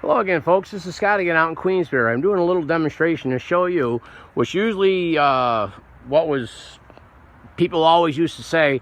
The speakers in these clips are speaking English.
Hello again, folks. This is Scott again out in Queensbury. I'm doing a little demonstration to show you what's usually people always used to say,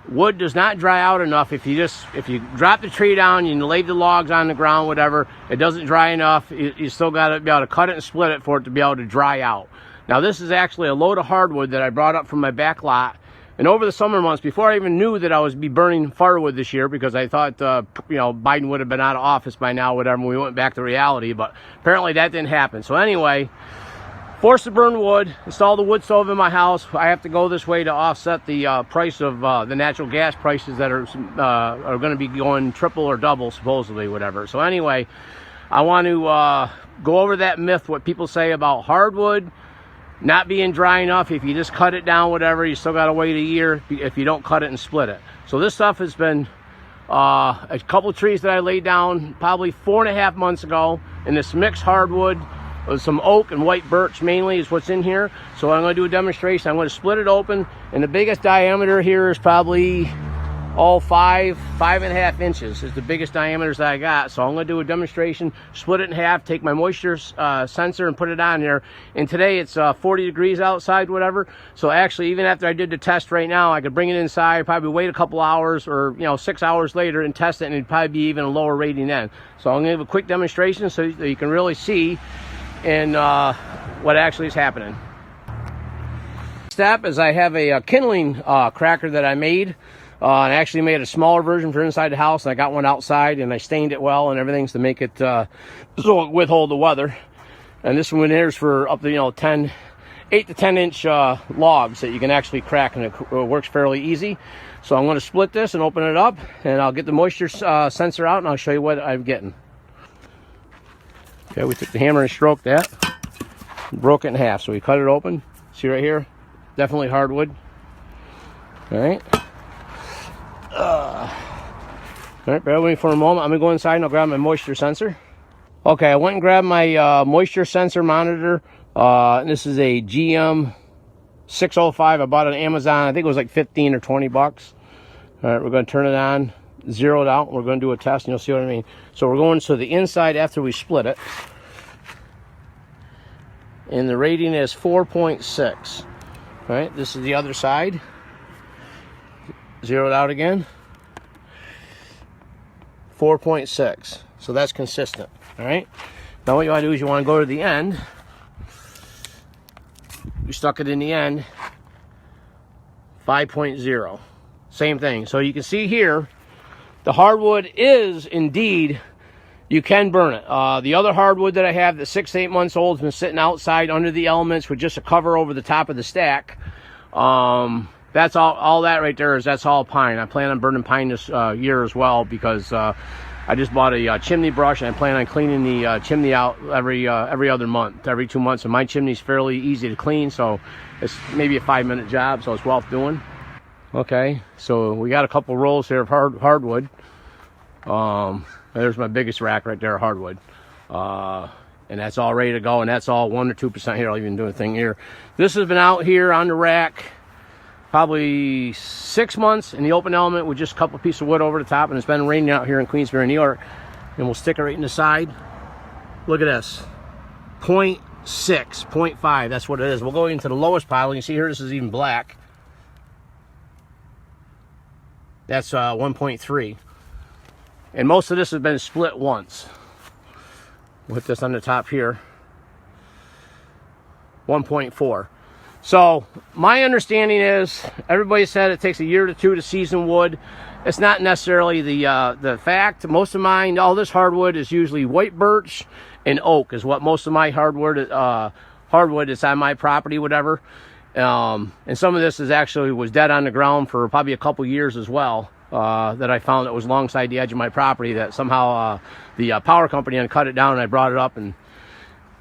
wood does not dry out enough. If you drop the tree down, you lay the logs on the ground, whatever, it doesn't dry enough. You still got to be able to cut it and split it for it to be able to dry out. Now this is actually a load of hardwood that I brought up from my back lot. And over the summer months, before I even knew that I was be burning firewood this year, because I thought, Biden would have been out of office by now, whatever, and we went back to reality, but apparently that didn't happen. So anyway, forced to burn wood, install the wood stove in my house. I have to go this way to offset the price of the natural gas prices that are going to be going triple or double, supposedly, whatever. So anyway, I want to go over that myth, what people say about hardwood not being dry enough. If you just cut it down, whatever, you still got to wait a year if you don't cut it and split it. So this stuff has been a couple of trees that I laid down probably 4.5 months ago, and this mixed hardwood with some oak and white birch mainly is what's in here. So I'm going to do a demonstration. I'm going to split it open, and the biggest diameter here is probably 5.5 inches is the biggest diameters that I got. So I'm going to do a demonstration, split it in half, take my moisture sensor and put it on there. And today it's 40 degrees outside, whatever. So actually, even after I did the test right now, I could bring it inside, probably wait a couple hours or 6 hours later and test it, and it'd probably be even a lower rating then. So I'm going to give a quick demonstration so that you can really see and what actually is happening. Step is I have a kindling cracker that I made. And I actually made a smaller version for inside the house, and I got one outside, and I stained it well and everything to make it so it withhold the weather. And this one here is for up to 8 to 10 inch logs that you can actually crack, and it works fairly easy. So I'm going to split this and open it up, and I'll get the moisture sensor out, and I'll show you what I'm getting. Okay, we took the hammer and stroked that, broke it in half. So we cut it open. See right here, definitely hardwood. All right. All right, bear with me for a moment. I'm gonna go inside and I'll grab my moisture sensor. Okay, I went and grabbed my moisture sensor monitor. This is a GM 605. I bought it on Amazon. I think it was like 15 or 20 bucks. All right, we're gonna turn it on, zero it out. We're gonna do a test, and you'll see what I mean. So we're going to the inside after we split it, and the rating is 4.6. All right, this is the other side. Zero it out again. 4.6. So that's consistent. All right. Now what you want to do is you want to go to the end. We stuck it in the end. 5.0. Same thing. So you can see here, the hardwood is indeed, you can burn it. The other hardwood that I have that's 6 to 8 months old has been sitting outside under the elements with just a cover over the top of the stack. That's all that right there that's all pine. I plan on burning pine this year as well, because I just bought a chimney brush, and I plan on cleaning the chimney out every other month, every 2 months. And my chimney's fairly easy to clean, so it's maybe a 5-minute job, so it's worth doing. Okay, so we got a couple rolls here of hardwood. There's my biggest rack right there, hardwood. And that's all ready to go, and that's all 1 or 2% here. I'll even do a thing here. This has been out here on the rack probably 6 months in the open element with just a couple pieces of wood over the top, and it's been raining out here in Queensbury, New York. And we'll stick it right in the side. Look at this, 0.6, 0.5, that's what it is. We'll go into the lowest pile. You can see here, this is even black. That's 1.3. And most of this has been split once. We'll hit this on the top here, 1.4. So my understanding is, everybody said it takes a year to 2 to season wood. It's not necessarily the fact. Most of mine, all this hardwood is usually white birch and oak is what most of my hardwood is on my property, whatever. And some of this was dead on the ground for probably a couple years as well. That I found that was alongside the edge of my property, that somehow the power company had cut it down, and I brought it up and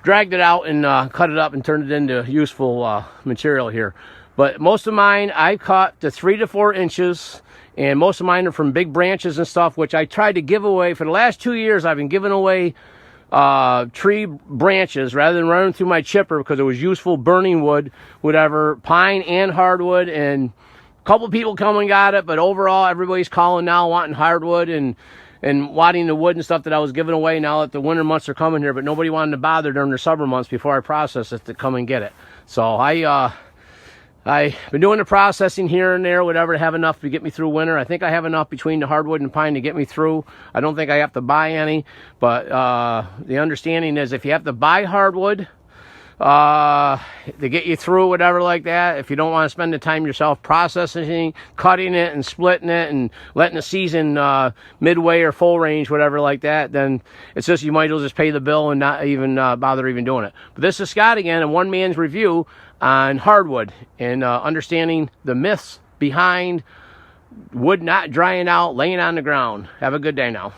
dragged it out and cut it up and turned it into useful material here. But most of mine I cut to 3 to 4 inches, and most of mine are from big branches and stuff, which I tried to give away. For the last 2 years, I've been giving away tree branches rather than running through my chipper, because it was useful burning wood, whatever, pine and hardwood. And a couple people come and got it, but overall everybody's calling now wanting hardwood, and and wadding the wood and stuff that I was giving away now that the winter months are coming here, but nobody wanted to bother during the summer months before I process it to come and get it. So I've been doing the processing here and there, whatever, to have enough to get me through winter. I think I have enough between the hardwood and pine to get me through. I don't think I have to buy any, but the understanding is if you have to buy hardwood to get you through, whatever like that, if you don't want to spend the time yourself processing, cutting it and splitting it and letting it season midway or full range, whatever like that, then it's just you might as well just pay the bill and not even bother even doing it. But this is Scott again, and one man's review on hardwood and understanding the myths behind wood not drying out, laying on the ground. Have a good day now.